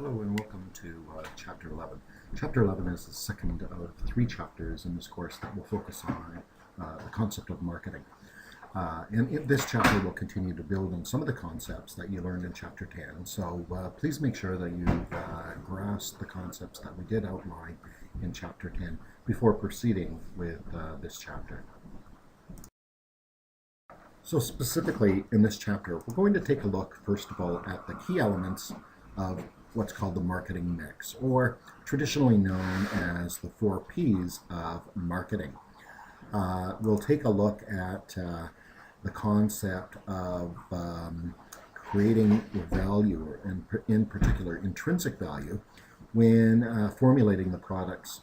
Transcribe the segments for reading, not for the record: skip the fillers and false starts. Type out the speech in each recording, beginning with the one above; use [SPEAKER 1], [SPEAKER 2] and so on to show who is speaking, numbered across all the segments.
[SPEAKER 1] Hello and welcome to Chapter 11. Chapter 11 is the second of three chapters in this course that will focus on the concept of marketing. And in this chapter will continue to build on some of the concepts that you learned in Chapter 10. So please make sure that you've grasped the concepts that we did outline in Chapter 10 before proceeding with this chapter. So specifically in this chapter, we're going to take a look, first of all, at the key elements of what's called the marketing mix, or traditionally known as the 4 Ps of marketing. We'll take a look at the concept of creating value, and in particular intrinsic value, when formulating the products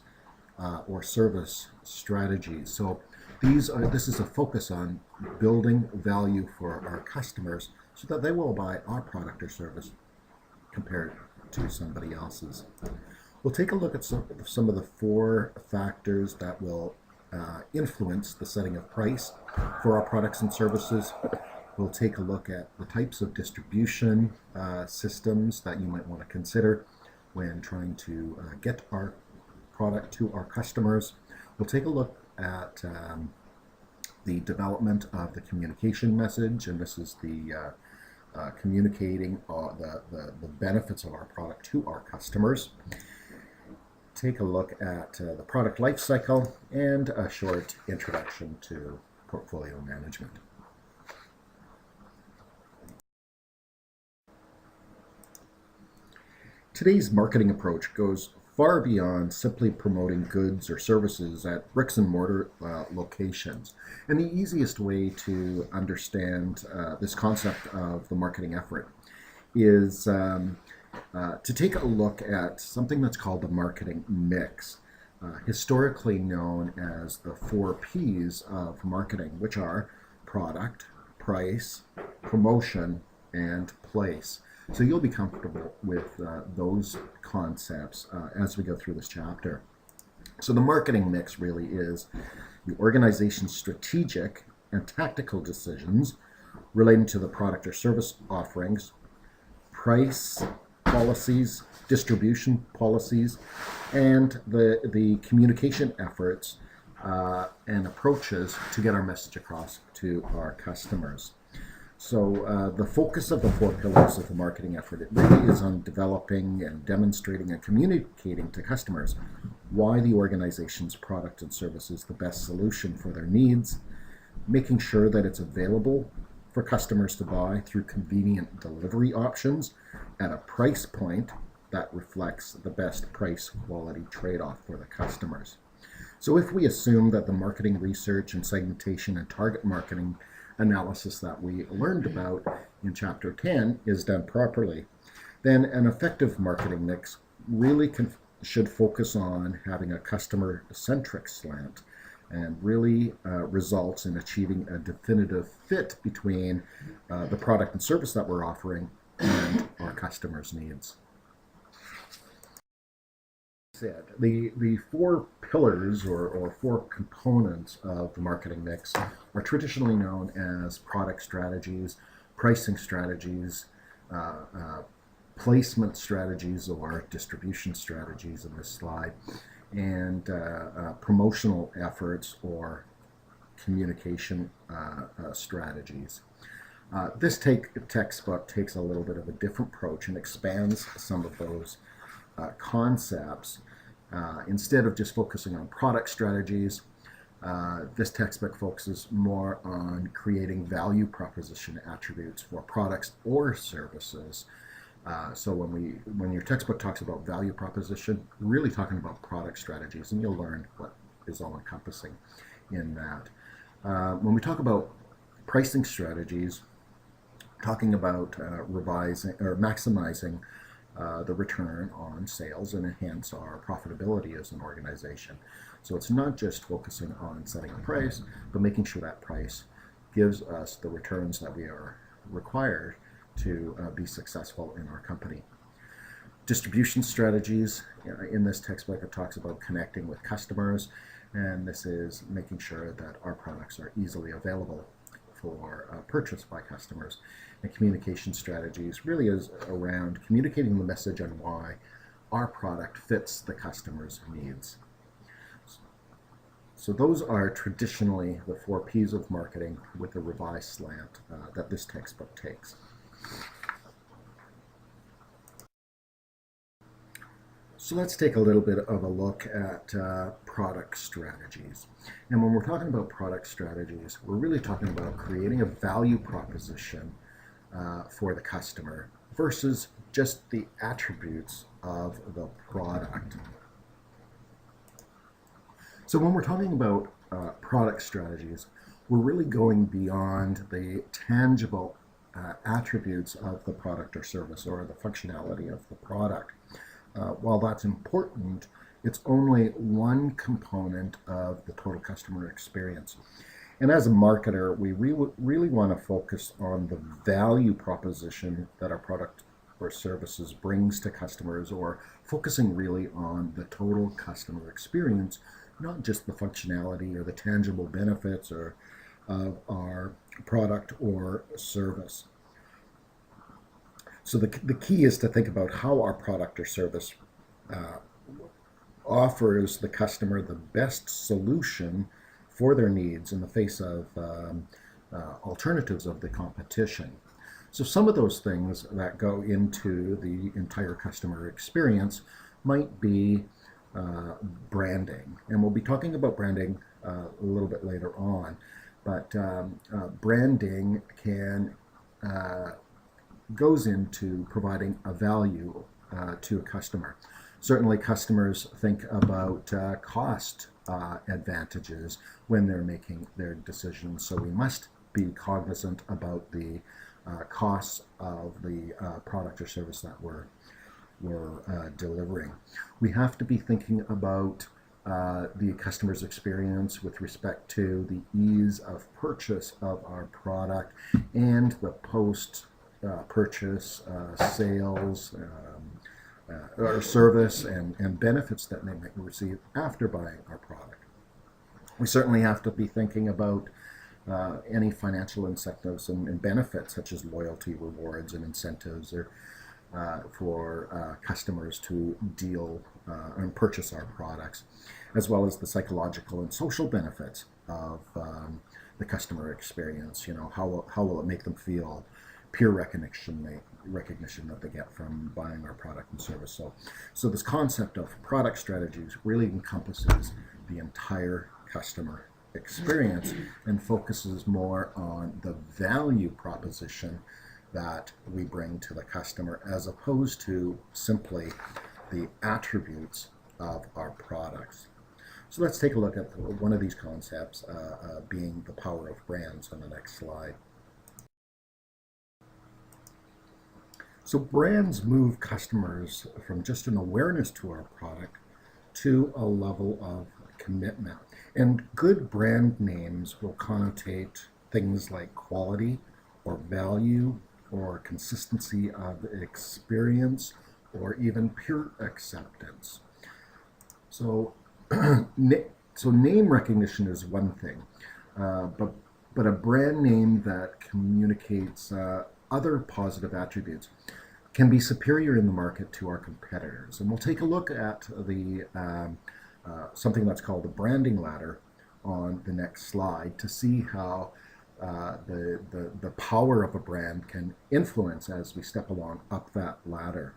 [SPEAKER 1] or service strategies. So this is a focus on building value for our customers so that they will buy our product or service compared to somebody else's. We'll take a look at some of the 4 factors that will influence the setting of price for our products and services. We'll take a look at the types of distribution systems that you might want to consider when trying to get our product to our customers. We'll take a look at the development of the communication message, and this is the communicating the benefits of our product to our customers. Take a look at the product life cycle and a short introduction to portfolio management. Today's marketing approach goes far beyond simply promoting goods or services at bricks and mortar locations. And the easiest way to understand this concept of the marketing effort is to take a look at something that's called the marketing mix, historically known as the 4 Ps of marketing, which are product, price, promotion, and place. So you'll be comfortable with those concepts as we go through this chapter. So the marketing mix really is the organization's strategic and tactical decisions relating to the product or service offerings, price policies, distribution policies, and the communication efforts and approaches to get our message across to our customers. So the focus of the 4 pillars of the marketing effort, it really is on developing and demonstrating and communicating to customers why the organization's product and service is the best solution for their needs, making sure that it's available for customers to buy through convenient delivery options at a price point that reflects the best price-quality trade-off for the customers. So if we assume that the marketing research and segmentation and target marketing analysis that we learned about in Chapter 10 is done properly, then an effective marketing mix really should focus on having a customer-centric slant and really results in achieving a definitive fit between the product and service that we're offering and our customers' needs. The 4 pillars or 4 components of the marketing mix are traditionally known as product strategies, pricing strategies, placement strategies or distribution strategies in this slide, and promotional efforts or communication strategies. This textbook takes a little bit of a different approach and expands some of those concepts. Instead of just focusing on product strategies, this textbook focuses more on creating value proposition attributes for products or services. So when your textbook talks about value proposition, we're really talking about product strategies, and you'll learn what is all encompassing in that. When we talk about pricing strategies, talking about revising or maximizing the return on sales and enhance our profitability as an organization. So it's not just focusing on setting a price, but making sure that price gives us the returns that we are required to be successful in our company. Distribution strategies, in this textbook it talks about connecting with customers, and this is making sure that our products are easily available for purchase by customers. and communication strategies really is around communicating the message on why our product fits the customer's needs. So those are traditionally the 4 P's of marketing with a revised slant that this textbook takes. So let's take a little bit of a look at product strategies. And when we're talking about product strategies, we're really talking about creating a value proposition for the customer versus just the attributes of the product. So when we're talking about product strategies, we're really going beyond the tangible attributes of the product or service or the functionality of the product. While that's important, it's only one component of the total customer experience. And as a marketer, we really want to focus on the value proposition that our product or services brings to customers, or focusing really on the total customer experience, not just the functionality or the tangible benefits or of our product or service. So the key is to think about how our product or service offers the customer the best solution for their needs in the face of alternatives of the competition. So some of those things that go into the entire customer experience might be branding. And we'll be talking about branding a little bit later on. But branding goes into providing a value to a customer. Certainly customers think about cost advantages when they're making their decisions, so we must be cognizant about the costs of the product or service that we're delivering. We have to be thinking about the customer's experience with respect to the ease of purchase of our product and the post-purchase sales or service and benefits that they might receive after buying our product. We certainly have to be thinking about any financial incentives and benefits, such as loyalty rewards and incentives, or for customers to deal and purchase our products, as well as the psychological and social benefits of the customer experience. You know, how will it make them feel? Peer recognition that they get from buying our product and service. So this concept of product strategies really encompasses the entire customer experience and focuses more on the value proposition that we bring to the customer, as opposed to simply the attributes of our products. So let's take a look at one of these concepts, being the power of brands, on the next slide. So brands move customers from just an awareness to our product to a level of commitment. And good brand names will connotate things like quality or value or consistency of experience or even peer acceptance. So, so name recognition is one thing, but a brand name that communicates other positive attributes can be superior in the market to our competitors. And we'll take a look at the something that's called the branding ladder on the next slide to see how the power of a brand can influence as we step along up that ladder.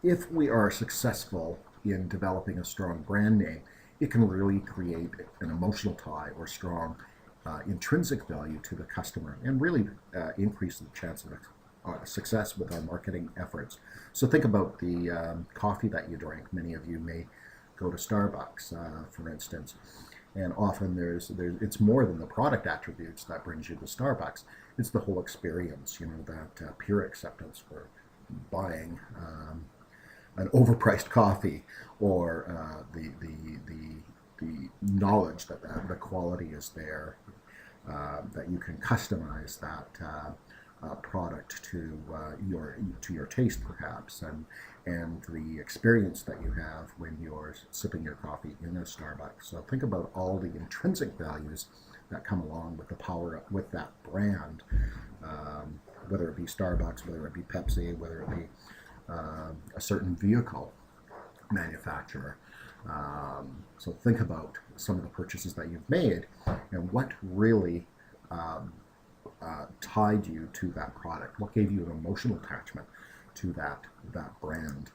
[SPEAKER 1] If we are successful in developing a strong brand name, it can really create an emotional tie or strong intrinsic value to the customer and really increase the chance of success with our marketing efforts. So think about the coffee that you drink. Many of you may go to Starbucks, for instance, and often it's more than the product attributes that brings you to Starbucks. It's the whole experience, you know, that peer acceptance for buying an overpriced coffee, or the knowledge that the quality is there, that you can customize that product to your taste, perhaps, and the experience that you have when you're sipping your coffee in a Starbucks. So think about all the intrinsic values that come along with the power with that brand, whether it be Starbucks, whether it be Pepsi, whether it be a certain vehicle manufacturer. So think about some of the purchases that you've made and what really tied you to that product. What gave you an emotional attachment to that brand?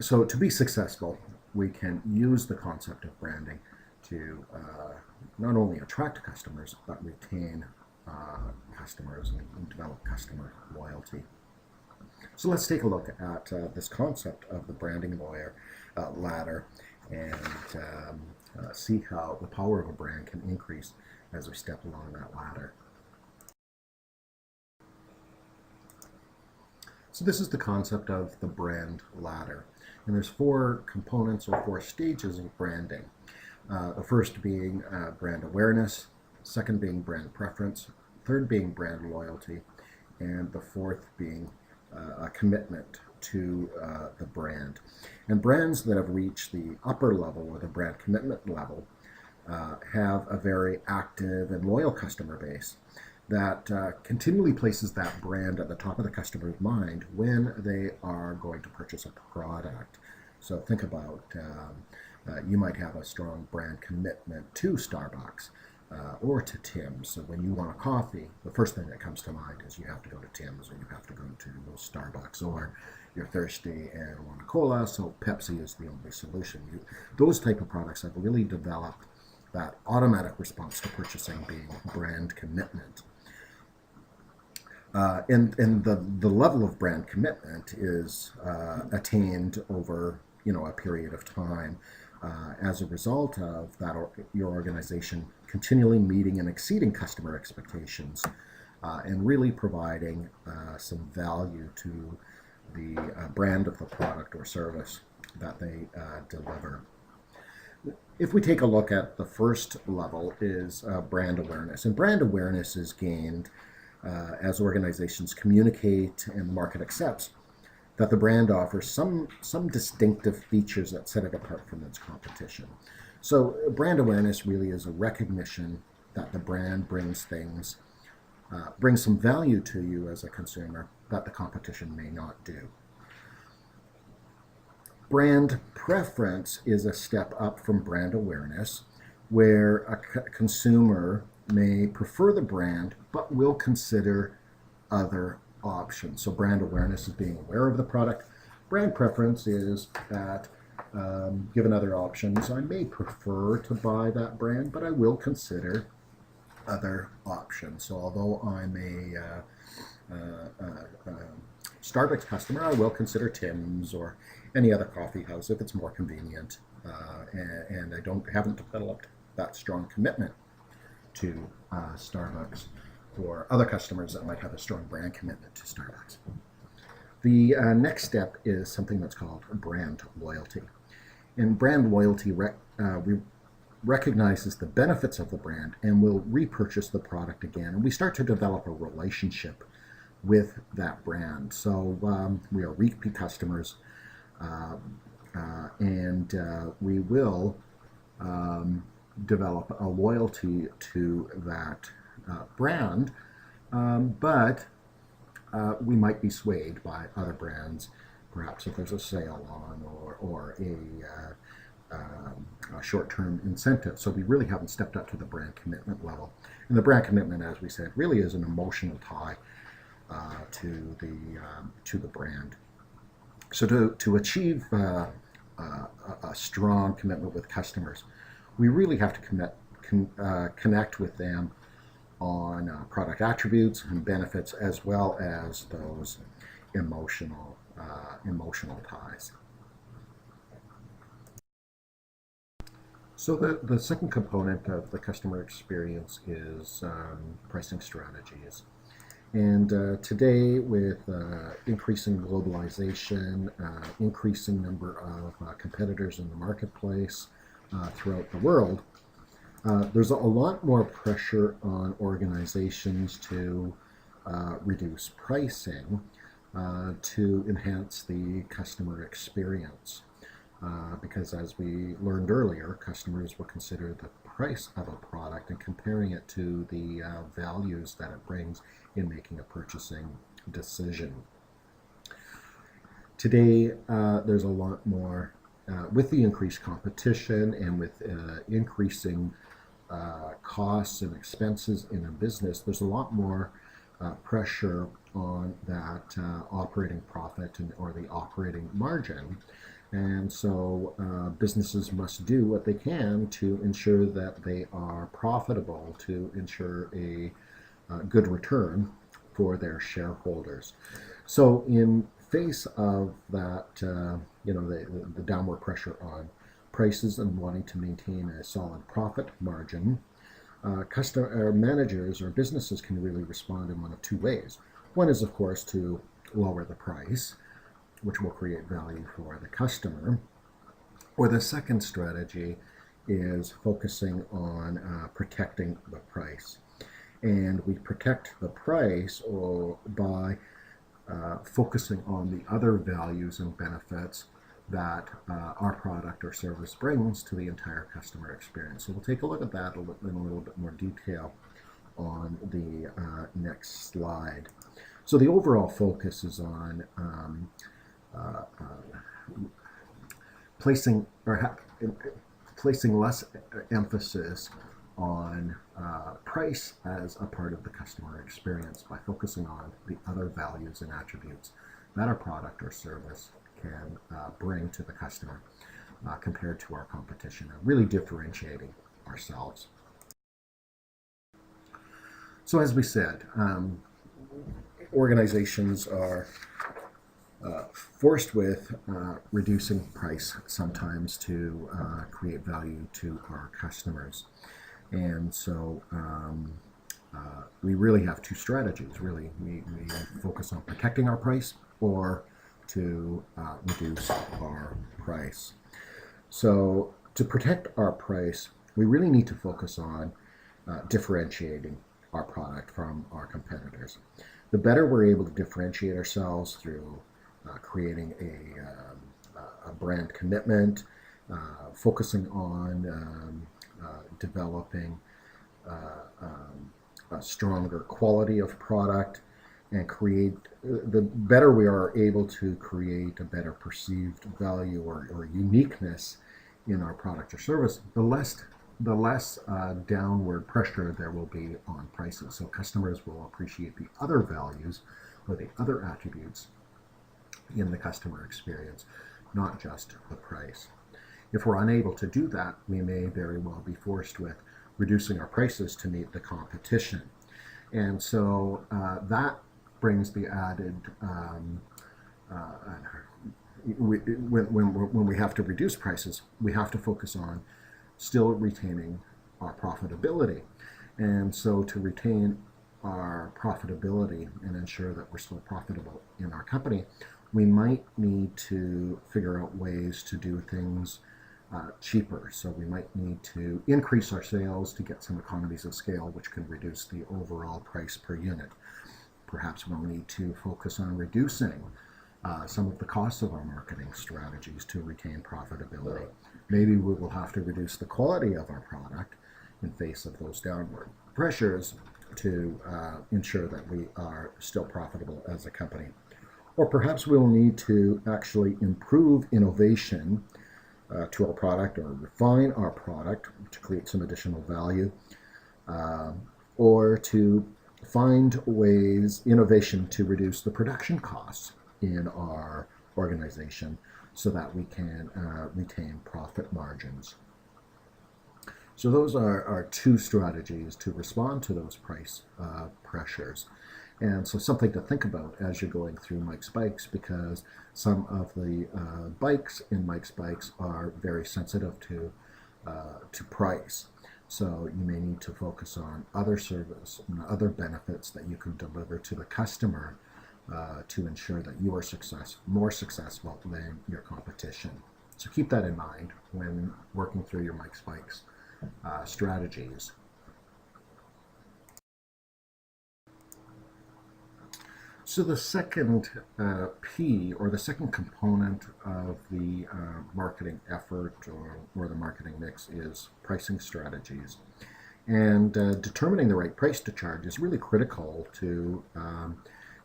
[SPEAKER 1] So to be successful, we can use the concept of branding to not only attract customers, but retain customers and develop customer loyalty. So let's take a look at this concept of the branding ladder and see how the power of a brand can increase as we step along that ladder. So this is the concept of the brand ladder. And there's 4 components or 4 stages of branding. The first being brand awareness, second being brand preference, third being brand loyalty, and the fourth being a commitment to the brand. And brands that have reached the upper level or the brand commitment level have a very active and loyal customer base that continually places that brand at the top of the customer's mind when they are going to purchase a product. So think about, you might have a strong brand commitment to Starbucks or to Tim's. So when you want a coffee, the first thing that comes to mind is you have to go to Tim's or you have to go to Starbucks, or you're thirsty and want a cola, so Pepsi is the only solution. Those type of products have really developed that automatic response to purchasing being brand commitment. And the level of brand commitment is attained over a period of time as a result of that your organization continually meeting and exceeding customer expectations and really providing some value to the brand of the product or service that they deliver. If we take a look at the first level is brand awareness, and brand awareness is gained as organizations communicate and the market accepts that the brand offers some distinctive features that set it apart from its competition. So brand awareness really is a recognition that the brand brings some value to you as a consumer that the competition may not do. Brand preference is a step up from brand awareness, where a consumer may prefer the brand but will consider other options. So brand awareness is being aware of the product. Brand preference is that given other options, I may prefer to buy that brand, but I will consider other options. So although I'm a Starbucks customer, I will consider Tim's or any other coffee house if it's more convenient, and I haven't developed that strong commitment to Starbucks or other customers that might have a strong brand commitment to Starbucks. The next step is something that's called brand loyalty. And brand loyalty recognizes the benefits of the brand and will repurchase the product again. And we start to develop a relationship with that brand. So we are repeat customers, and we will develop a loyalty to that brand, but we might be swayed by other brands, perhaps if there's a sale on or a short-term incentive. So we really haven't stepped up to the brand commitment level. And the brand commitment, as we said, really is an emotional tie to the brand. So to achieve a strong commitment with customers, we really have to connect with them on product attributes and benefits, as well as those emotional ties. So the second component of the customer experience is pricing strategies. And today, with increasing globalization, increasing number of competitors in the marketplace throughout the world, there's a lot more pressure on organizations to reduce pricing to enhance the customer experience. because as we learned earlier, customers will consider the price of a product and comparing it to the values that it brings in making a purchasing decision. Today, there's a lot more, with the increased competition and with increasing costs and expenses in a business, there's a lot more pressure on that operating profit or the operating margin. And so businesses must do what they can to ensure that they are profitable, to ensure a good return for their shareholders. So in face of that, the downward pressure on prices and wanting to maintain a solid profit margin, customer managers or businesses can really respond in one of two ways. One is, of course, to lower the price, which will create value for the customer. Or the second strategy is focusing on protecting the price. And we protect the price by focusing on the other values and benefits that our product or service brings to the entire customer experience. So we'll take a look at that in a little bit more detail on the next slide. So the overall focus is on placing less emphasis on price as a part of the customer experience by focusing on the other values and attributes that our product or service can bring to the customer compared to our competition, and really differentiating ourselves. So as we said, organizations are forced with reducing price sometimes to create value to our customers. And so we really have two strategies. Really, we focus on protecting our price or to reduce our price. So to protect our price, we really need to focus on differentiating our product from our competitors. The better we're able to differentiate ourselves through creating a brand commitment, focusing on developing a stronger quality of product, and the better we are able to create a better perceived value or uniqueness in our product or service, the less downward pressure there will be on prices. So customers will appreciate the other values or the other attributes in the customer experience, not just the price. If we're unable to do that, we may very well be forced with reducing our prices to meet the competition. And so that brings the added, when we have to reduce prices, we have to focus on still retaining our profitability. And so to retain our profitability and ensure that we're still profitable in our company, we might need to figure out ways to do things cheaper. So we might need to increase our sales to get some economies of scale, which can reduce the overall price per unit. Perhaps we'll need to focus on reducing some of the costs of our marketing strategies to retain profitability. Maybe we will have to reduce the quality of our product in face of those downward pressures to ensure that we are still profitable as a company. Or perhaps we'll need to actually improve innovation to our product or refine our product to create some additional value, or to find innovation to reduce the production costs in our organization so that we can retain profit margins. So those are our two strategies to respond to those price pressures. And so something to think about as you're going through Mike's Bikes, because some of the bikes in Mike's Bikes are very sensitive to price. So you may need to focus on other service and other benefits that you can deliver to the customer to ensure that you are more successful than your competition. So keep that in mind when working through your Mike's Bikes strategies. So the second P, or the second component of the marketing effort or the marketing mix, is pricing strategies. And determining the right price to charge is really critical to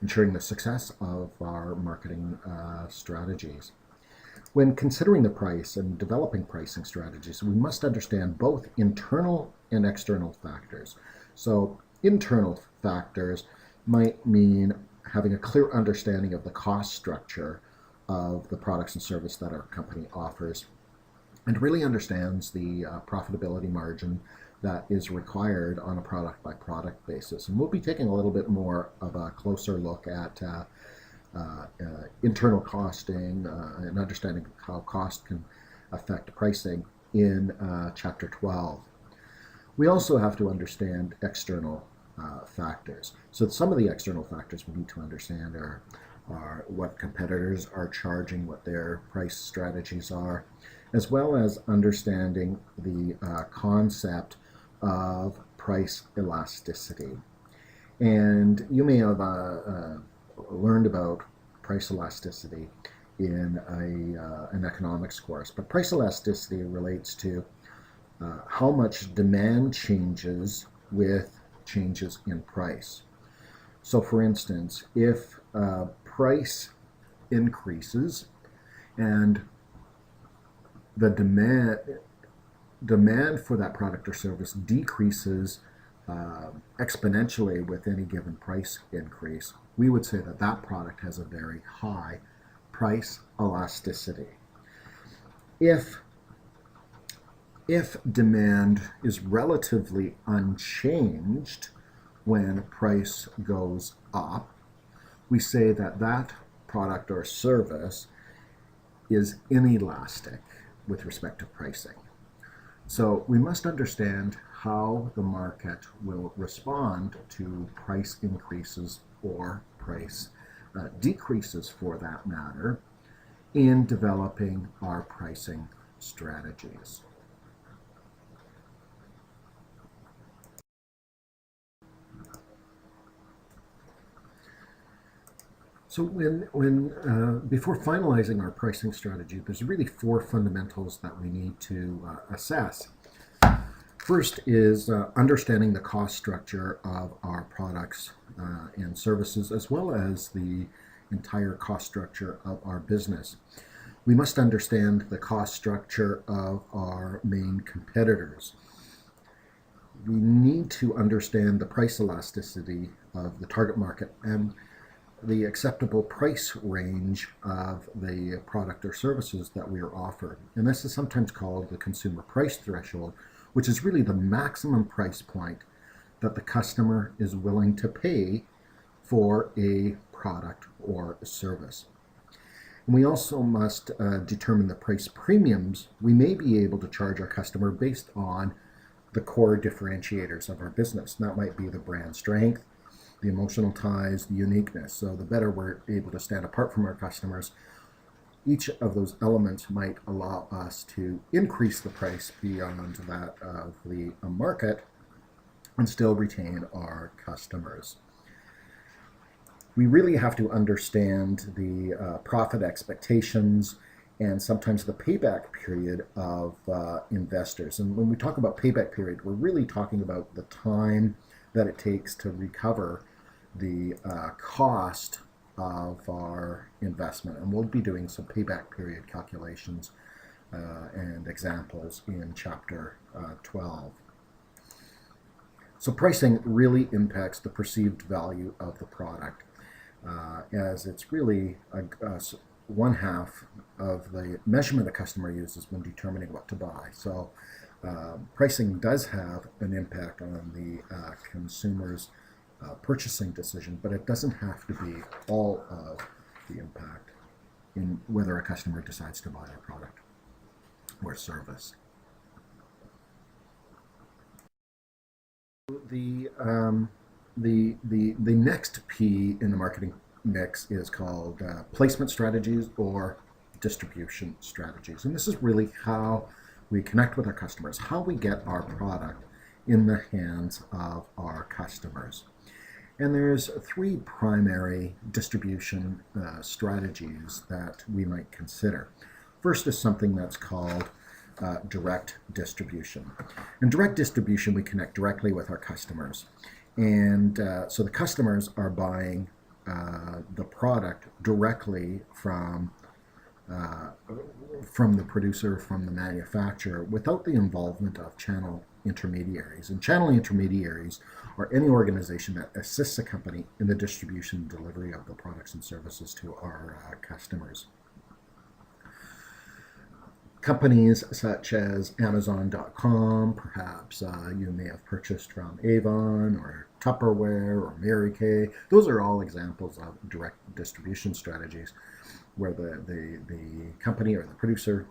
[SPEAKER 1] ensuring the success of our marketing strategies. When considering the price and developing pricing strategies, we must understand both internal and external factors. So internal factors might mean having a clear understanding of the cost structure of the products and service that our company offers, and really understands the profitability margin that is required on a product by product basis. And we'll be taking a little bit more of a closer look at internal costing and understanding how cost can affect pricing in Chapter 12. We also have to understand external factors. So some of the external factors we need to understand are what competitors are charging, what their price strategies are, as well as understanding the concept of price elasticity. And you may have learned about price elasticity in an economics course, but price elasticity relates to how much demand changes with changes in price. So for instance, if price increases and the demand for that product or service decreases exponentially with any given price increase, we would say that that product has a very high price elasticity. If demand is relatively unchanged when price goes up, we say that that product or service is inelastic with respect to pricing. So we must understand how the market will respond to price increases or price decreases, for that matter, in developing our pricing strategies. So before finalizing our pricing strategy, there's really four fundamentals that we need to assess. First is understanding the cost structure of our products and services, as well as the entire cost structure of our business. We must understand the cost structure of our main competitors. We need to understand the price elasticity of the target market and the acceptable price range of the product or services that we are offering. And this is sometimes called the consumer price threshold, which is really the maximum price point that the customer is willing to pay for a product or a service. And we also must determine the price premiums we may be able to charge our customer based on the core differentiators of our business. And that might be the brand strength, the emotional ties, the uniqueness. So the better we're able to stand apart from our customers, each of those elements might allow us to increase the price beyond that of the market and still retain our customers. We really have to understand the profit expectations and sometimes the payback period of investors. And when we talk about payback period, we're really talking about the time that it takes to recover the cost of our investment. And we'll be doing some payback period calculations and examples in Chapter 12. So pricing really impacts the perceived value of the product, as it's really one half of the measurement the customer uses when determining what to buy. So pricing does have an impact on the consumer's purchasing decision, but it doesn't have to be all of the impact in whether a customer decides to buy a product or service. The next P in the marketing mix is called placement strategies or distribution strategies. And this is really how we connect with our customers, how we get our product in the hands of our customers. And there's three primary distribution strategies that we might consider. First is something that's called direct distribution. In direct distribution, we connect directly with our customers. And so the customers are buying the product directly from the producer, from the manufacturer, without the involvement of channel intermediaries. And channel intermediaries are any organization that assists a company in the distribution and delivery of the products and services to our customers. Companies such as Amazon.com, perhaps you may have purchased from Avon or Tupperware or Mary Kay. Those are all examples of direct distribution strategies where the company or the producer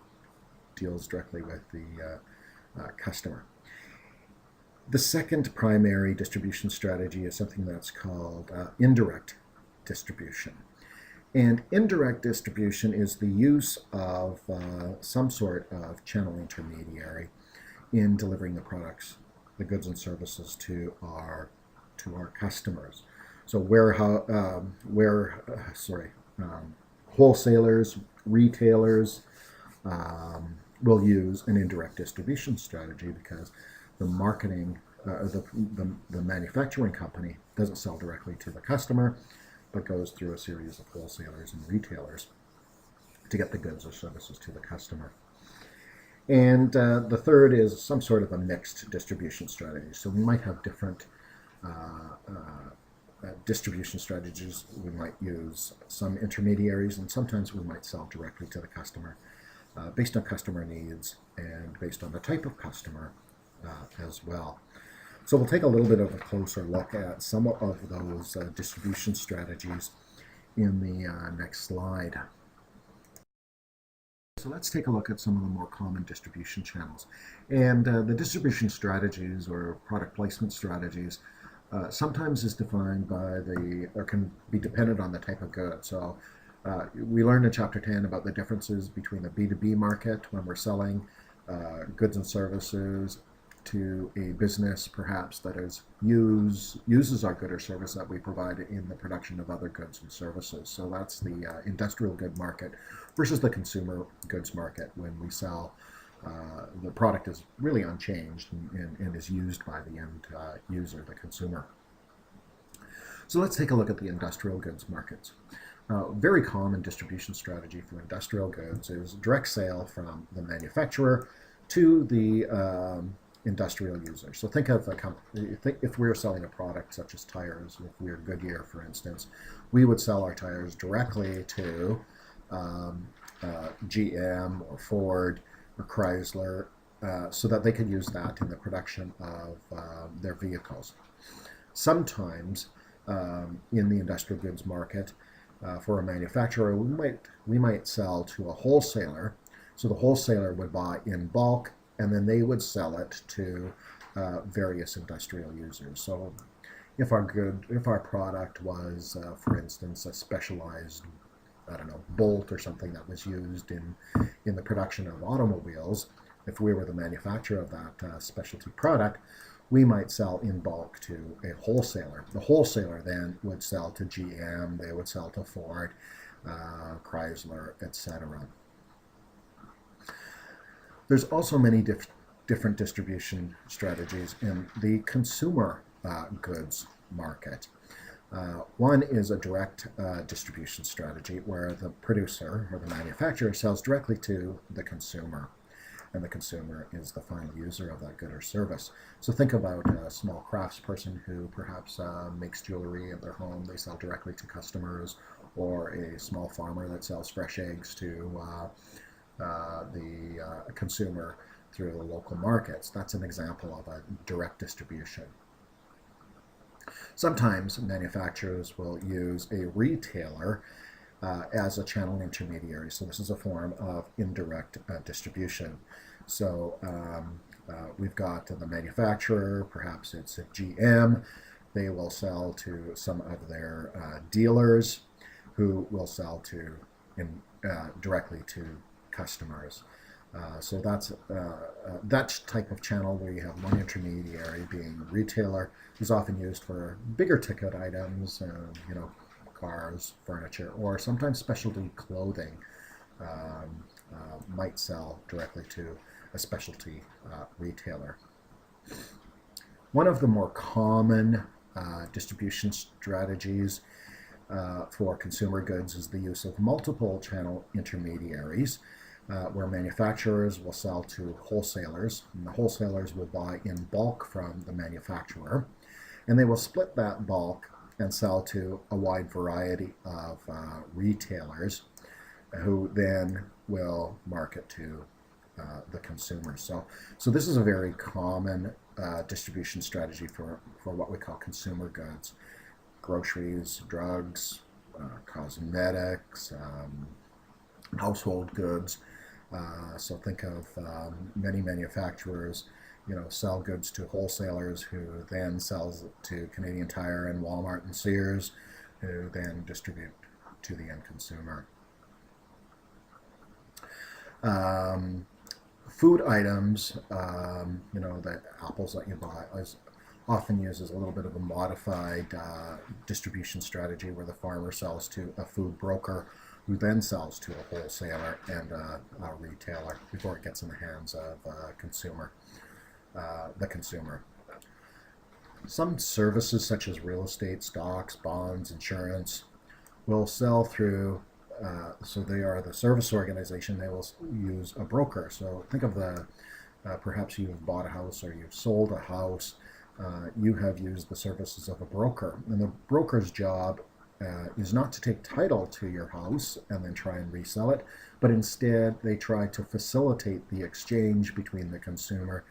[SPEAKER 1] deals directly with the customer. The second primary distribution strategy is something that's called indirect distribution. And indirect distribution is the use of some sort of channel intermediary in delivering the products, the goods and services to our customers. So wholesalers, retailers will use an indirect distribution strategy because the marketing, the manufacturing company doesn't sell directly to the customer, but goes through a series of wholesalers and retailers to get the goods or services to the customer. And the third is some sort of a mixed distribution strategy. So we might have different distribution strategies. We might use some intermediaries, and sometimes we might sell directly to the customer based on customer needs and based on the type of customer as well. So we'll take a little bit of a closer look at some of those distribution strategies in the next slide. So let's take a look at some of the more common distribution channels. And the distribution strategies or product placement strategies sometimes is defined by or can be dependent on the type of good. So we learned in Chapter 10 about the differences between the B2B market when we're selling goods and services to a business perhaps that uses our good or service that we provide in the production of other goods and services. So that's the industrial good market versus the consumer goods market when we sell the product is really unchanged and is used by the end user, the consumer. So let's take a look at the industrial goods markets. Very common distribution strategy for industrial goods is direct sale from the manufacturer to the industrial user. So think of a company, if we're selling a product such as tires, if we're Goodyear, for instance, we would sell our tires directly to GM or Ford or Chrysler so that they could use that in the production of their vehicles. Sometimes in the industrial goods market, for a manufacturer, we might sell to a wholesaler. So the wholesaler would buy in bulk, and then they would sell it to various industrial users. So if our product was, for instance, a specialized, bolt or something that was used in the production of automobiles, if we were the manufacturer of that specialty product, we might sell in bulk to a wholesaler. The wholesaler then would sell to GM, they would sell to Ford, Chrysler, etc. There's also many different distribution strategies in the consumer goods market. One is a direct distribution strategy where the producer or the manufacturer sells directly to the consumer, and the consumer is the final user of that good or service. So think about a small craftsperson who perhaps makes jewelry at their home. They sell directly to customers, or a small farmer that sells fresh eggs to the consumer through the local markets. That's an example of a direct distribution. Sometimes manufacturers will use a retailer as a channel intermediary. So this is a form of indirect distribution. So we've got the manufacturer, perhaps it's a GM. They will sell to some of their dealers who will sell directly to customers. So that's that type of channel where you have one intermediary being a retailer is often used for bigger ticket items, cars, furniture, or sometimes specialty clothing might sell directly to a specialty retailer. One of the more common distribution strategies for consumer goods is the use of multiple channel intermediaries, where manufacturers will sell to wholesalers, and the wholesalers will buy in bulk from the manufacturer, and they will split that bulk and sell to a wide variety of retailers who then will market to the consumer. So this is a very common distribution strategy for what we call consumer goods: groceries, drugs, cosmetics, household goods. So think of many manufacturers, sell goods to wholesalers who then sells to Canadian Tire and Walmart and Sears, who then distribute to the end consumer. Food items, the apples that you buy, is often used as a little bit of a modified distribution strategy where the farmer sells to a food broker who then sells to a wholesaler and a retailer before it gets in the hands of the consumer. Some services such as real estate, stocks, bonds, insurance will sell through, so they are the service organization, they will use a broker. So think of perhaps you've bought a house or you've sold a house, you have used the services of a broker. And the broker's job is not to take title to your house and then try and resell it, but instead they try to facilitate the exchange between the consumer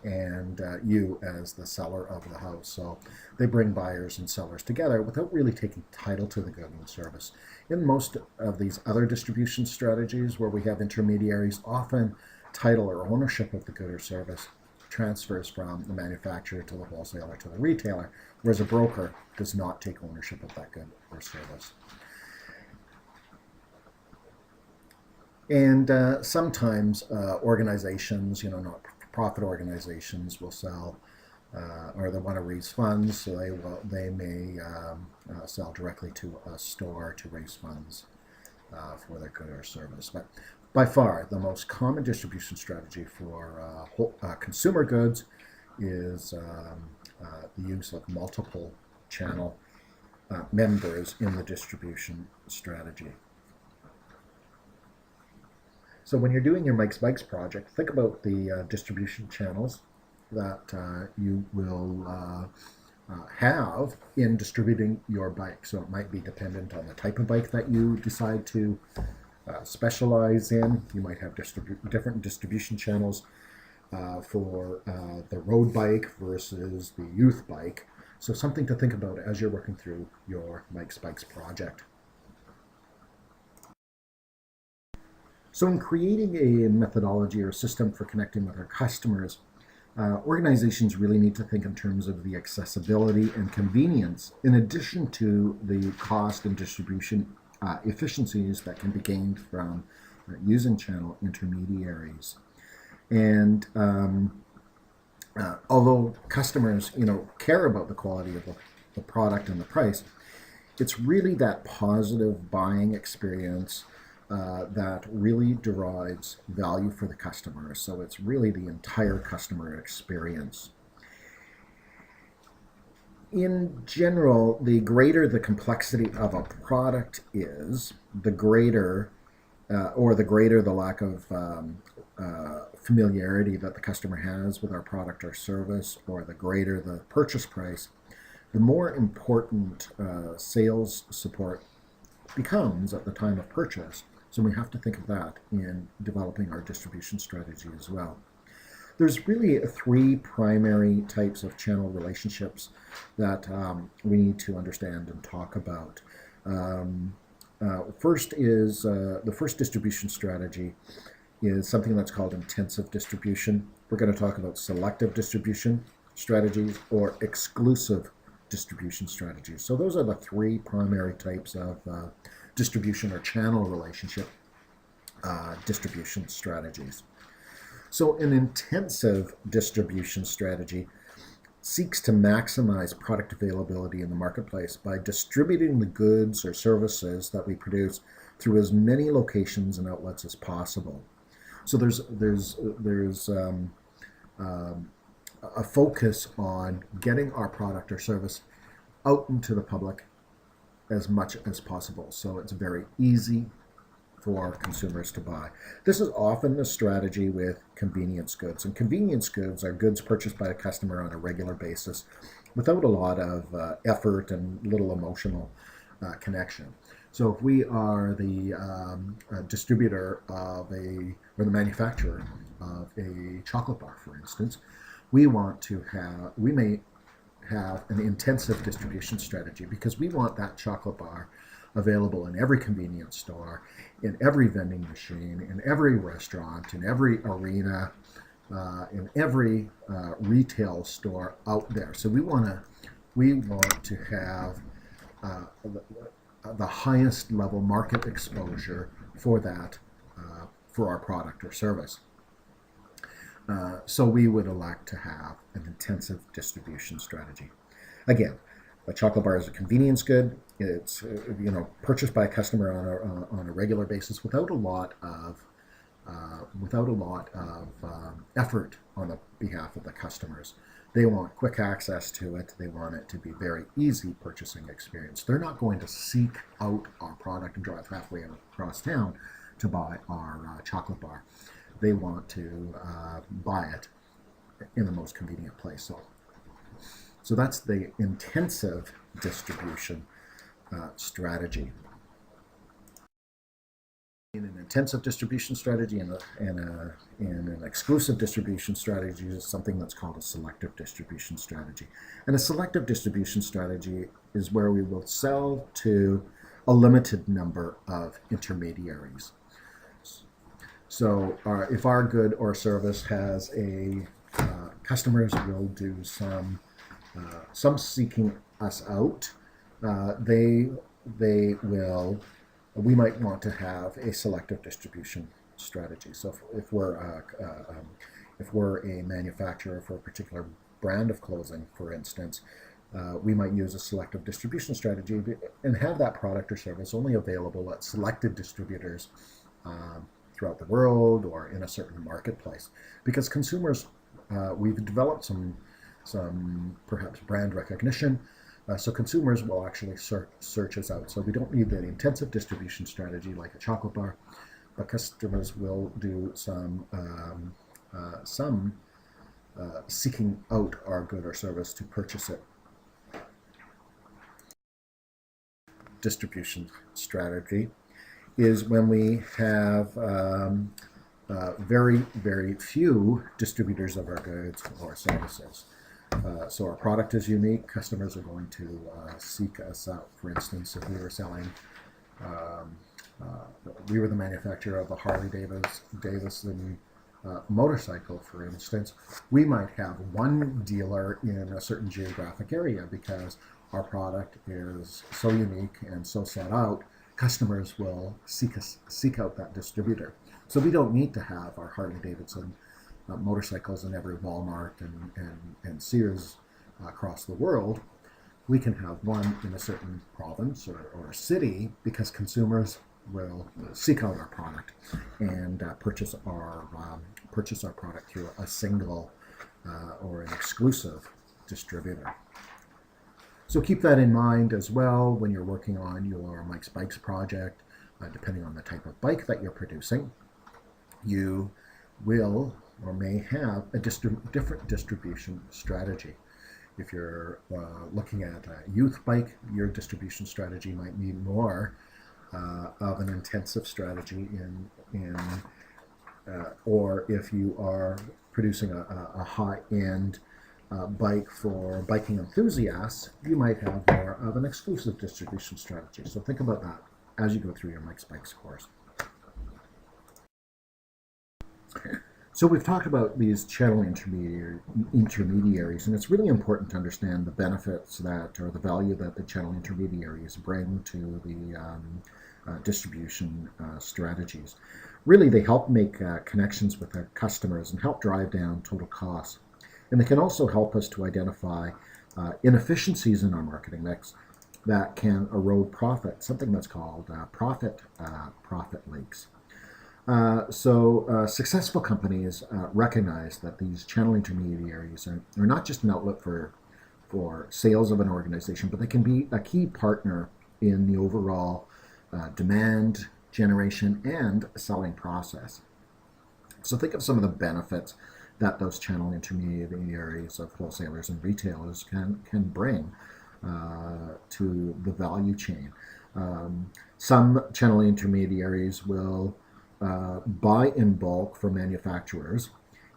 [SPEAKER 1] and you as the seller of the house. So they bring buyers and sellers together without really taking title to the good and service. In most of these other distribution strategies where we have intermediaries, often title or ownership of the good or service transfers from the manufacturer to the wholesaler to the retailer, whereas a broker does not take ownership of that good or service. And sometimes organizations, not-for-profit organizations, will sell, or they want to raise funds, so they may sell directly to a store to raise funds for their good or service. But by far, the most common distribution strategy for consumer goods is the use of multiple channel members in the distribution strategy. So when you're doing your Mike's Bikes project, think about the distribution channels that you will have in distributing your bike. So it might be dependent on the type of bike that you decide to specialize in. You might have different distribution channels for the road bike versus the youth bike. So something to think about as you're working through your Mike's Bikes project. So in creating a methodology or system for connecting with our customers, organizations really need to think in terms of the accessibility and convenience, in addition to the cost and distribution efficiencies that can be gained from using channel intermediaries. And although customers, care about the quality of the product and the price, it's really that positive buying experience that really derives value for the customer. So it's really the entire customer experience. In general, the greater the complexity of a product is, the greater the lack of familiarity that the customer has with our product or service, or the greater the purchase price, the more important sales support becomes at the time of purchase. So we have to think of that in developing our distribution strategy as well. There's really three primary types of channel relationships that we need to understand and talk about. First is the first distribution strategy is something that's called intensive distribution. We're going to talk about selective distribution strategies or exclusive distribution strategies. So those are the three primary types of distribution or channel relationship distribution strategies. So an intensive distribution strategy seeks to maximize product availability in the marketplace by distributing the goods or services that we produce through as many locations and outlets as possible. So there's a focus on getting our product or service out into the public as much as possible. So it's very easy for consumers to buy. This is often the strategy with convenience goods. And convenience goods are goods purchased by a customer on a regular basis without a lot of effort and little emotional connection. So if we are the distributor of or the manufacturer of a chocolate bar, for instance, we may have an intensive distribution strategy because we want that chocolate bar available in every convenience store, in every vending machine, in every restaurant, in every arena, in every retail store out there. So we want to have the highest level market exposure for that, for our product or service. So we would elect to have an intensive distribution strategy. Again, a chocolate bar is a convenience good. It's purchased by a customer on a regular basis without a lot of effort on the behalf of the customers. They want quick access to it. They want it to be very easy purchasing experience. They're not going to seek out our product and drive halfway across town to buy our chocolate bar. They want to buy it in the most convenient place. So that's the intensive distribution strategy. In an intensive distribution strategy and an exclusive distribution strategy is something that's called a selective distribution strategy. And a selective distribution strategy is where we will sell to a limited number of intermediaries. So if our good or service has customers will do some seeking us out. We might want to have a selective distribution strategy. So if we're a manufacturer for a particular brand of clothing, for instance, we might use a selective distribution strategy and have that product or service only available at selected distributors throughout the world or in a certain marketplace. Because consumers, we've developed some perhaps brand recognition, so consumers will actually search us out. So we don't need an intensive distribution strategy like a chocolate bar, but customers will do some seeking out our good or service to purchase it. Distribution strategy is when we have very, very few distributors of our goods or services. So our product is unique. Customers are going to seek us out. For instance, if we were selling, we were the manufacturer of the Harley-Davidson motorcycle, for instance, we might have one dealer in a certain geographic area because our product is so unique and so sought out. Customers will seek out that distributor. So we don't need to have our Harley-Davidson motorcycles in every Walmart and Sears across the world. We can have one in a certain province or city because consumers will seek out our product and purchase our product through a single or an exclusive distributor. So keep that in mind as well when you're working on your Mike's Bikes project. Depending on the type of bike that you're producing, you will or may have a different distribution strategy. If you're looking at a youth bike, your distribution strategy might need more of an intensive strategy or if you are producing a high-end bike for biking enthusiasts, you might have more of an exclusive distribution strategy. So think about that as you go through your Mike's Bikes course. So we've talked about these channel intermediaries, and it's really important to understand the benefits that, or the value that the channel intermediaries bring to the distribution strategies. Really, they help make connections with their customers and help drive down total costs. And they can also help us to identify inefficiencies in our marketing mix that can erode profit, something that's called profit leaks. Successful companies recognize that these channel intermediaries are not just an outlet for sales of an organization, but they can be a key partner in the overall demand generation and selling process. So think of some of the benefits that those channel intermediaries of wholesalers and retailers can bring to the value chain. Some channel intermediaries will buy in bulk from manufacturers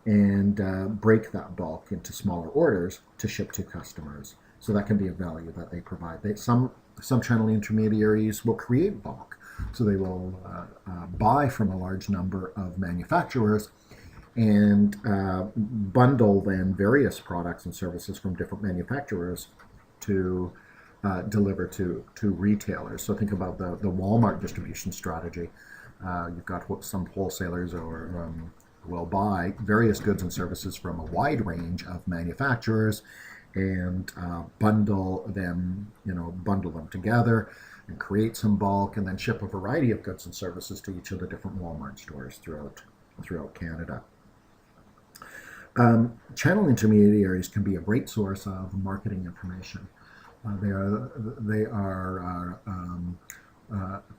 [SPEAKER 1] and break that bulk into smaller orders to ship to customers. So that can be a value that they provide. Some channel intermediaries will create bulk. So they will buy from a large number of manufacturers and bundle then various products and services from different manufacturers to deliver to retailers. So think about the Walmart distribution strategy. You've got some wholesalers or will buy various goods and services from a wide range of manufacturers and bundle them together and create some bulk and then ship a variety of goods and services to each of the different Walmart stores throughout Canada. Channel intermediaries can be a great source of marketing information. They are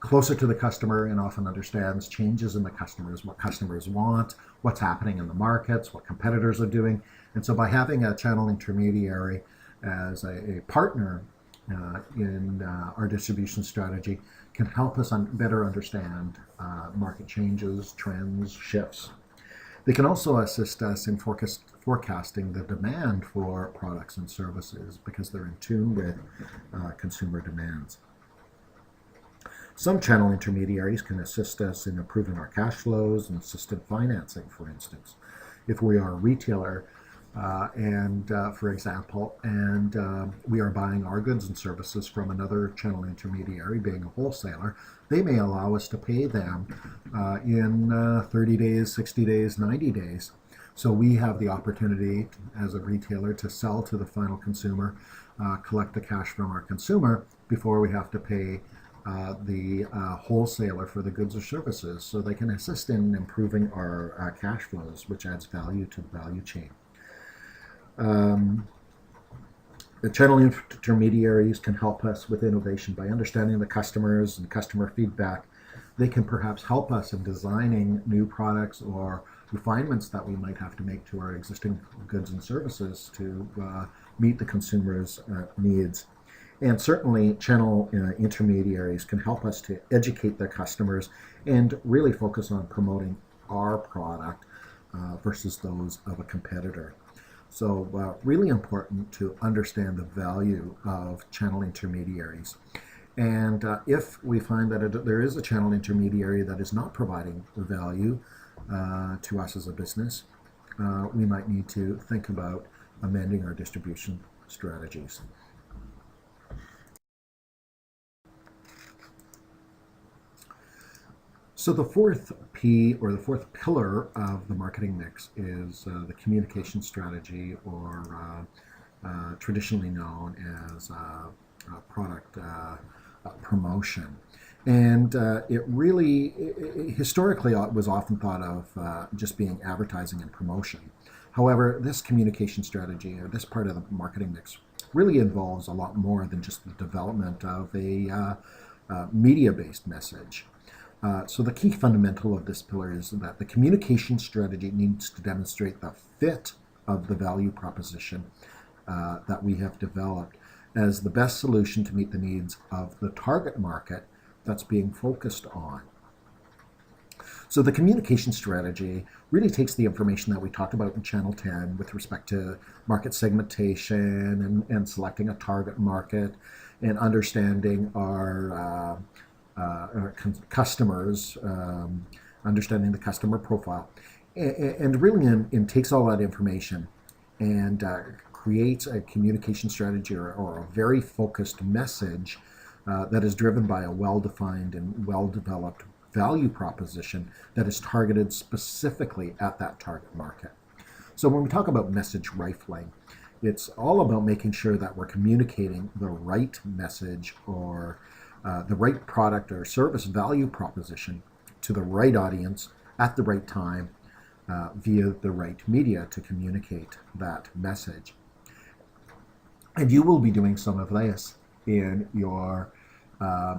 [SPEAKER 1] closer to the customer and often understands changes in the customers, what customers want, what's happening in the markets, what competitors are doing. And so by having a channel intermediary as a partner in our distribution strategy can help us better understand market changes, trends, shifts. They can also assist us in forecasting the demand for products and services because they're in tune with consumer demands. Some channel intermediaries can assist us in improving our cash flows and assist in financing, for instance. If we are a retailer, for example, we are buying our goods and services from another channel intermediary, being a wholesaler, they may allow us to pay them in 30 days, 60 days, 90 days. So we have the opportunity as a retailer to sell to the final consumer, collect the cash from our consumer before we have to pay the wholesaler for the goods or services. So they can assist in improving our cash flows, which adds value to the value chain. The channel intermediaries can help us with innovation by understanding the customers and customer feedback. They can perhaps help us in designing new products or refinements that we might have to make to our existing goods and services to meet the consumer's needs. And certainly channel intermediaries can help us to educate their customers and really focus on promoting our product versus those of a competitor. So really important to understand the value of channel intermediaries. And if we find that there is a channel intermediary that is not providing value to us as a business, we might need to think about amending our distribution strategies. So the fourth P, or the fourth pillar of the marketing mix, is the communication strategy, or traditionally known as product promotion. And it really, historically, was often thought of just being advertising and promotion. However, this communication strategy, or this part of the marketing mix, really involves a lot more than just the development of a media-based message. So the key fundamental of this pillar is that the communication strategy needs to demonstrate the fit of the value proposition that we have developed as the best solution to meet the needs of the target market that's being focused on. So the communication strategy really takes the information that we talked about in Channel 10 with respect to market segmentation and selecting a target market and understanding our customers, understanding the customer profile, and really takes all that information and creates a communication strategy or a very focused message that is driven by a well-defined and well-developed value proposition that is targeted specifically at that target market. So when we talk about message rifling, it's all about making sure that we're communicating the right message or the right product or service value proposition to the right audience at the right time via the right media to communicate that message. And you will be doing some of this in your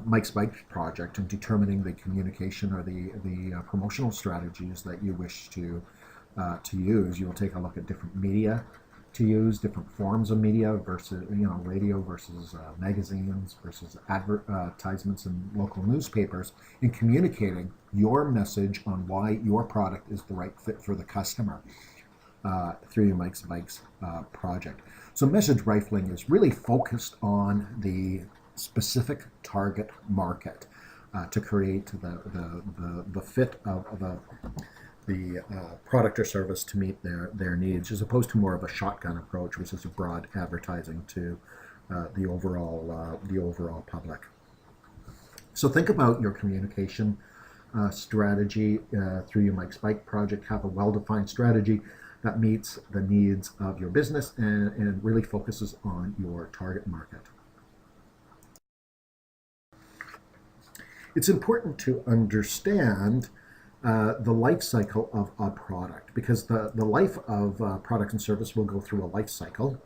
[SPEAKER 1] Mike's Bikes project and determining the communication or the promotional strategies that you wish to use. You'll take a look at different media to use, different forms of media versus radio versus magazines versus advertisements in local newspapers, in communicating your message on why your product is the right fit for the customer through your Mike's Bikes project. So message rifling is really focused on the specific target market to create the fit of the product or service to meet their needs, as opposed to more of a shotgun approach, which is a broad advertising to the overall public. So think about your communication strategy through your Mike's Bike project. Have a well-defined strategy that meets the needs of your business and really focuses on your target market. It's important to understand the life cycle of a product, because the life of product and service will go through a life cycle,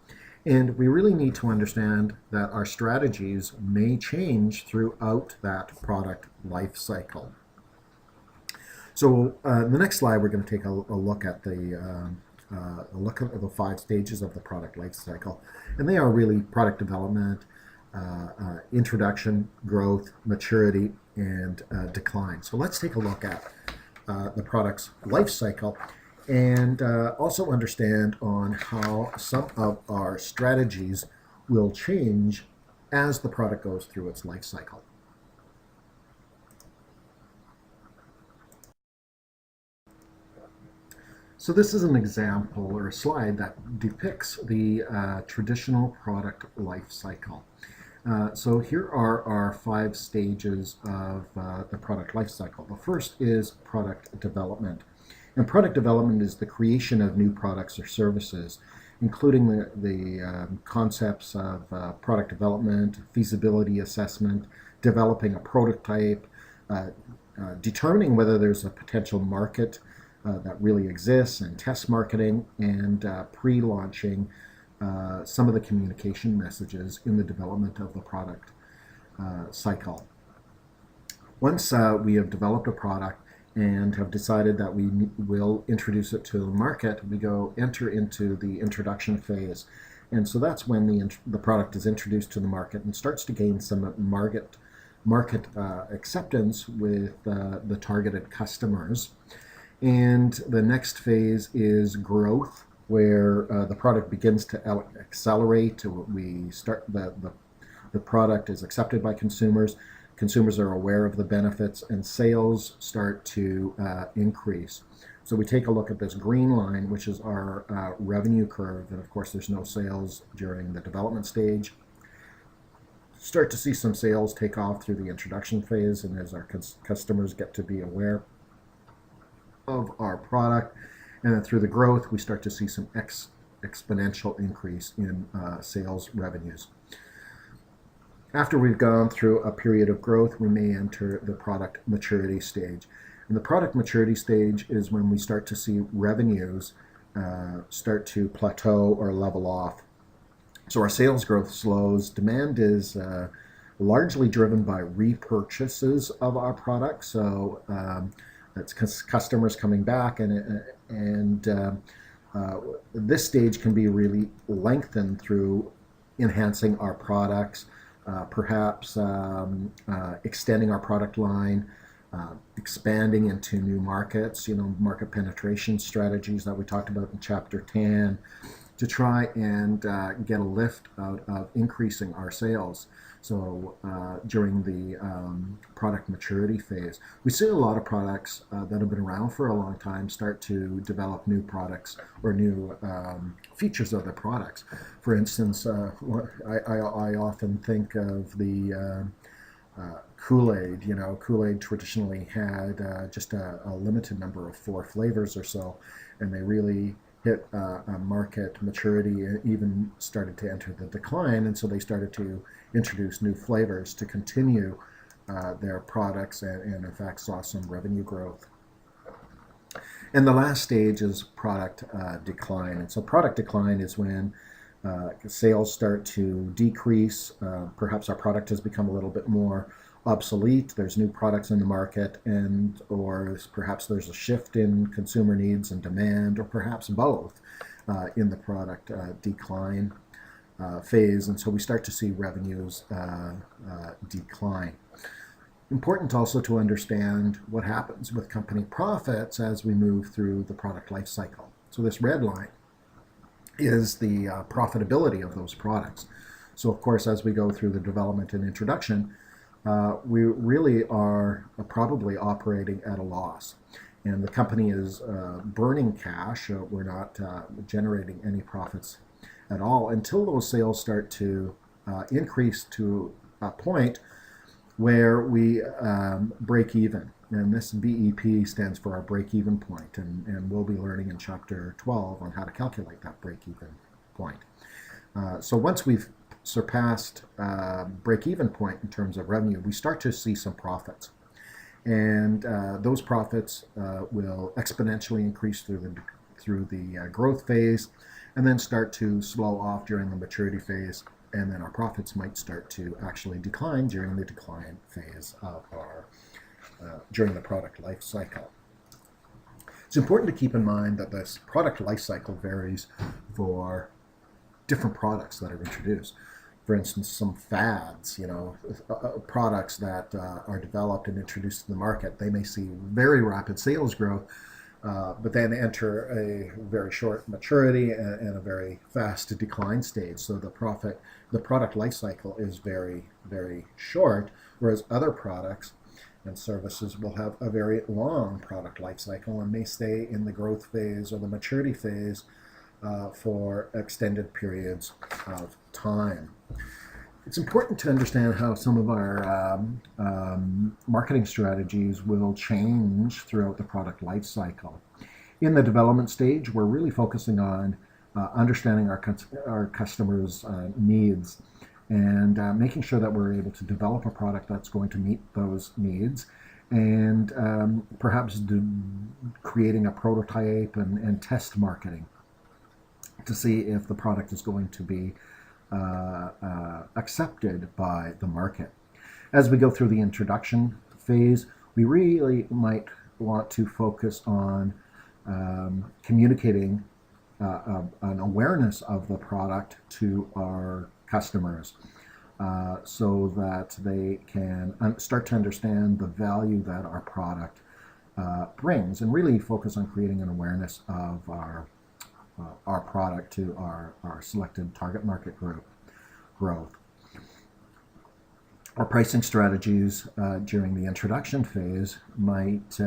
[SPEAKER 1] and we really need to understand that our strategies may change throughout that product life cycle. So in the next slide, we're going to take a look at the 5 stages of the product life cycle, and they are really product development, introduction, growth, maturity, and decline. So let's take a look at the product's life cycle and also understand on how some of our strategies will change as the product goes through its life cycle. So this is an example or a slide that depicts the traditional product life cycle. So here are our 5 stages of the product life cycle. The first is product development. And product development is the creation of new products or services, including the concepts of product development, feasibility assessment, developing a prototype, determining whether there's a potential market that really exists, and test marketing, and pre-launching some of the communication messages in the development of the product cycle. Once we have developed a product and have decided that we will introduce it to the market, we enter into the introduction phase. And so that's when the product is introduced to the market and starts to gain some market acceptance with the targeted customers. And the next phase is growth, where the product begins to accelerate. We start the product is accepted by consumers. Consumers are aware of the benefits, and sales start to increase. So we take a look at this green line, which is our revenue curve, and of course there's no sales during the development stage. Start to see some sales take off through the introduction phase, and as our customers get to be aware of our product, and then through the growth we start to see some exponential increase in sales revenues. After we've gone through a period of growth, we may enter the product maturity stage. And the product maturity stage is when we start to see revenues start to plateau or level off. So our sales growth slows. Demand is largely driven by repurchases of our product. So that's customers coming back, and this stage can be really lengthened through enhancing our products, perhaps extending our product line, expanding into new markets, market penetration strategies that we talked about in Chapter 10, to try and get a lift out of increasing our sales. So during the product maturity phase, we see a lot of products that have been around for a long time start to develop new products or new features of their products. For instance, I often think of the Kool-Aid. Kool-Aid traditionally had just a limited number of 4 flavors or so, and they really hit a market maturity and even started to enter the decline, and so they started to introduce new flavors to continue their products, and in fact saw some revenue growth. And the last stage is product decline. And so product decline is when sales start to decrease. Perhaps our product has become a little bit more obsolete. There's new products in the market, or perhaps there's a shift in consumer needs and demand, or perhaps both in the product decline phase. And so we start to see revenues decline. Important also to understand what happens with company profits as we move through the product life cycle. So this red line is the profitability of those products. So of course, as we go through the development and introduction, we really are probably operating at a loss. And the company is burning cash. We're not generating any profits at all until those sales start to increase to a point where we break even. And this BEP stands for our break-even point, and we'll be learning in Chapter 12 on how to calculate that break-even point. So once we've surpassed break-even point in terms of revenue, we start to see some profits. And those profits will exponentially increase through the growth phase, and then start to slow off during the maturity phase, and then our profits might start to actually decline during the decline phase of during the product life cycle. It's important to keep in mind that this product life cycle varies for different products that are introduced. For instance, some fads, products that are developed and introduced to the market, they may see very rapid sales growth, but then enter a very short maturity and a very fast decline stage. So the product life cycle is very, very short, whereas other products and services will have a very long product life cycle and may stay in the growth phase or the maturity phase for extended periods of time. It's important to understand how some of our marketing strategies will change throughout the product life cycle. In the development stage, we're really focusing on understanding our customers' needs and making sure that we're able to develop a product that's going to meet those needs, and perhaps creating a prototype and test marketing to see if the product is going to be accepted by the market. As we go through the introduction phase, we really might want to focus on communicating an awareness of the product to our customers so that they can start to understand the value that our product brings, and really focus on creating an awareness of our product to our selected target market growth. Our pricing strategies during the introduction phase might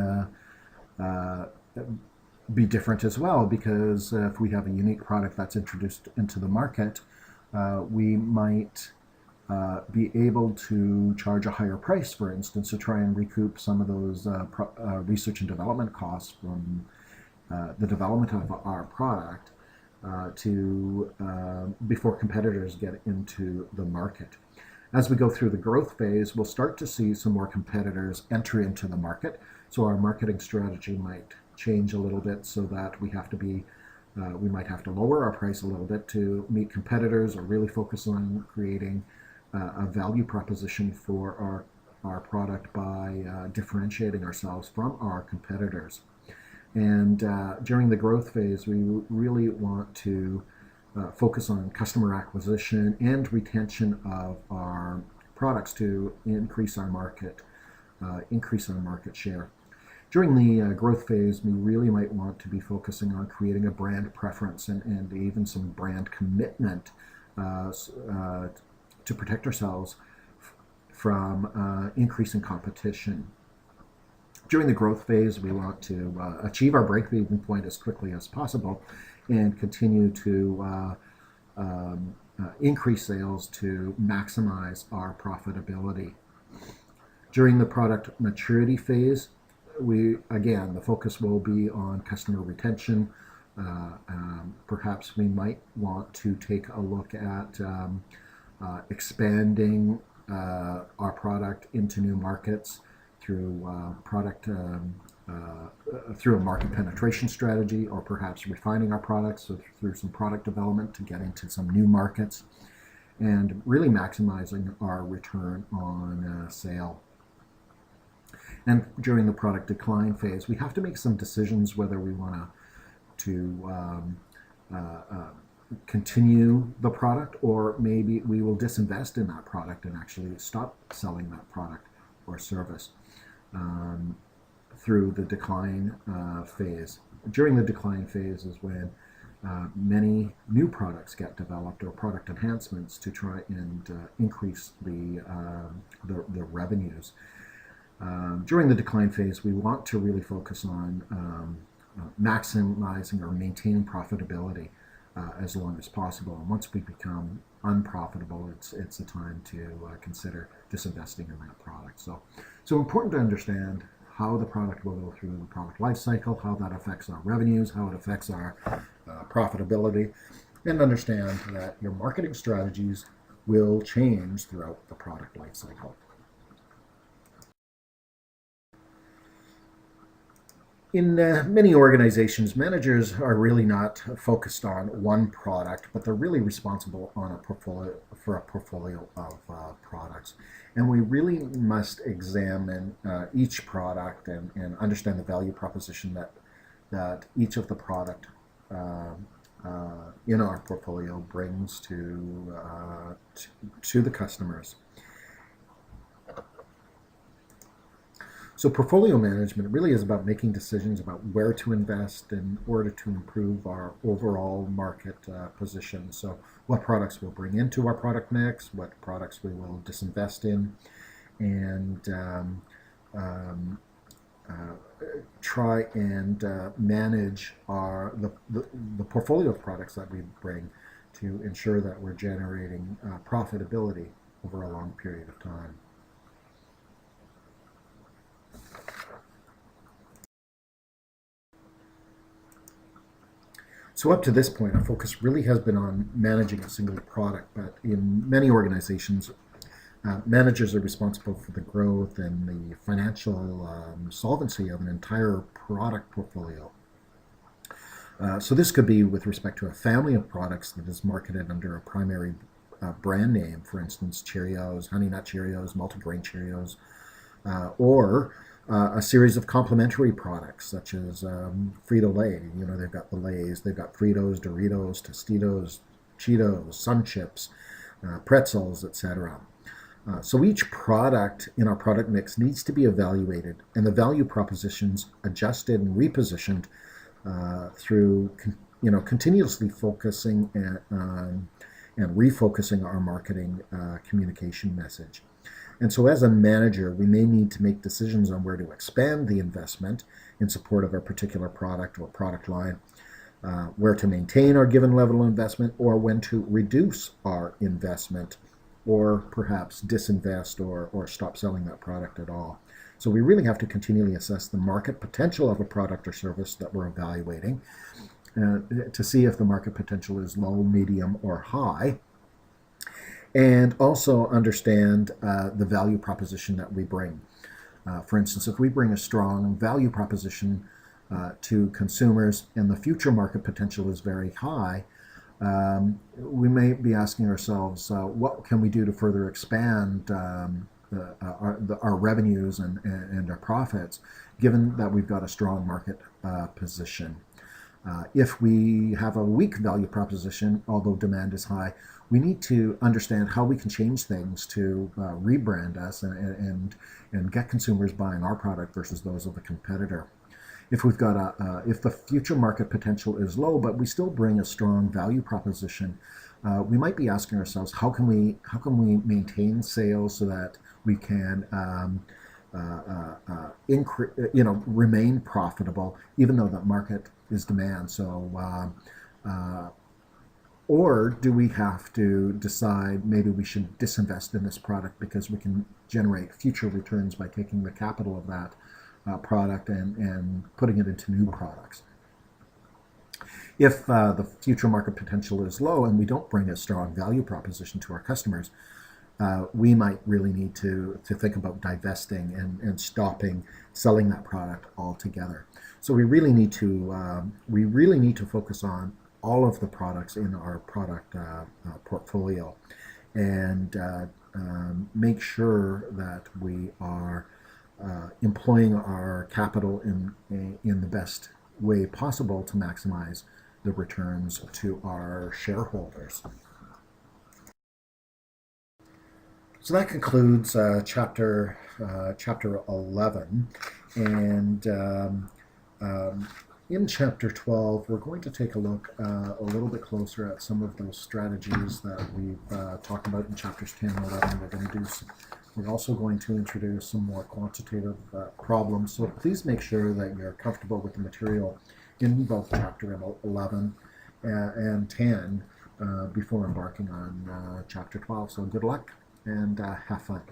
[SPEAKER 1] be different as well, because if we have a unique product that's introduced into the market, we might be able to charge a higher price, for instance, to try and recoup some of those research and development costs from the development of our product before competitors get into the market. As we go through the growth phase, we'll start to see some more competitors enter into the market. So our marketing strategy might change a little bit, so that we might have to lower our price a little bit to meet competitors, or really focus on creating a value proposition for our product by differentiating ourselves from our competitors. And during the growth phase, we really want to focus on customer acquisition and retention of our products to increase our market share. During the growth phase, we really might want to be focusing on creating a brand preference and even some brand commitment to protect ourselves from increasing competition. During the growth phase, we want to achieve our break-even point as quickly as possible and continue to increase sales to maximize our profitability. During the product maturity phase, the focus will be on customer retention. Perhaps we might want to take a look at expanding our product into new markets through through a market penetration strategy, or perhaps refining our products through some product development to get into some new markets, and really maximizing our return on sale. And during the product decline phase, we have to make some decisions whether we want to continue the product, or maybe we will disinvest in that product and actually stop selling that product or service through the decline phase. During the decline phase is when many new products get developed, or product enhancements to try and increase the revenues. During the decline phase, we want to really focus on maximizing or maintaining profitability as long as possible. And once we become unprofitable, it's a time to consider disinvesting in that product. So important to understand how the product will go through the product life cycle, how that affects our revenues, how it affects our profitability, and understand that your marketing strategies will change throughout the product life cycle. In many organizations, managers are really not focused on one product, but they're really responsible for a portfolio of products. And we really must examine each product and understand the value proposition that each of the product in our portfolio brings to the customers. So portfolio management really is about making decisions about where to invest in order to improve our overall market position. So what products we'll bring into our product mix, what products we will disinvest in, and try and manage the portfolio of products that we bring to ensure that we're generating profitability over a long period of time. So up to this point, our focus really has been on managing a single product, but in many organizations, managers are responsible for the growth and the financial solvency of an entire product portfolio. So this could be with respect to a family of products that is marketed under a primary brand name, for instance, Cheerios, Honey Nut Cheerios, Multigrain Cheerios, or a series of complementary products such as Frito-Lay. You know, they've got the Lays, they've got Fritos, Doritos, Tostitos, Cheetos, Sun Chips, pretzels, etc. So each product in our product mix needs to be evaluated and the value propositions adjusted and repositioned through continuously focusing and refocusing our marketing communication message. And so as a manager, we may need to make decisions on where to expand the investment in support of a particular product or product line, where to maintain our given level of investment, or when to reduce our investment, or perhaps disinvest or stop selling that product at all. So we really have to continually assess the market potential of a product or service that we're evaluating to see if the market potential is low, medium, or high. And also understand the value proposition that we bring. For instance, if we bring a strong value proposition to consumers and the future market potential is very high, we may be asking ourselves, what can we do to further expand our revenues and our profits, given that we've got a strong market position. If we have a weak value proposition, although demand is high, we need to understand how we can change things to rebrand us and get consumers buying our product versus those of the competitor. If we've got if the future market potential is low, but we still bring a strong value proposition, we might be asking ourselves, how can we maintain sales so that we can remain profitable even though the market is demand. Or do we have to decide maybe we should disinvest in this product because we can generate future returns by taking the capital of that product and putting it into new products? If the future market potential is low and we don't bring a strong value proposition to our customers, we might really need to think about divesting and stopping selling that product altogether. So we really need to focus on all of the products in our product portfolio and make sure that we are employing our capital in the best way possible to maximize the returns to our shareholders. So that concludes chapter 11, and in chapter 12, we're going to take a look a little bit closer at some of those strategies that we've talked about in chapters 10 and 11. We're also going to introduce some more quantitative problems. So please make sure that you're comfortable with the material in both chapter 11 and 10 before embarking on chapter 12. So good luck and have fun.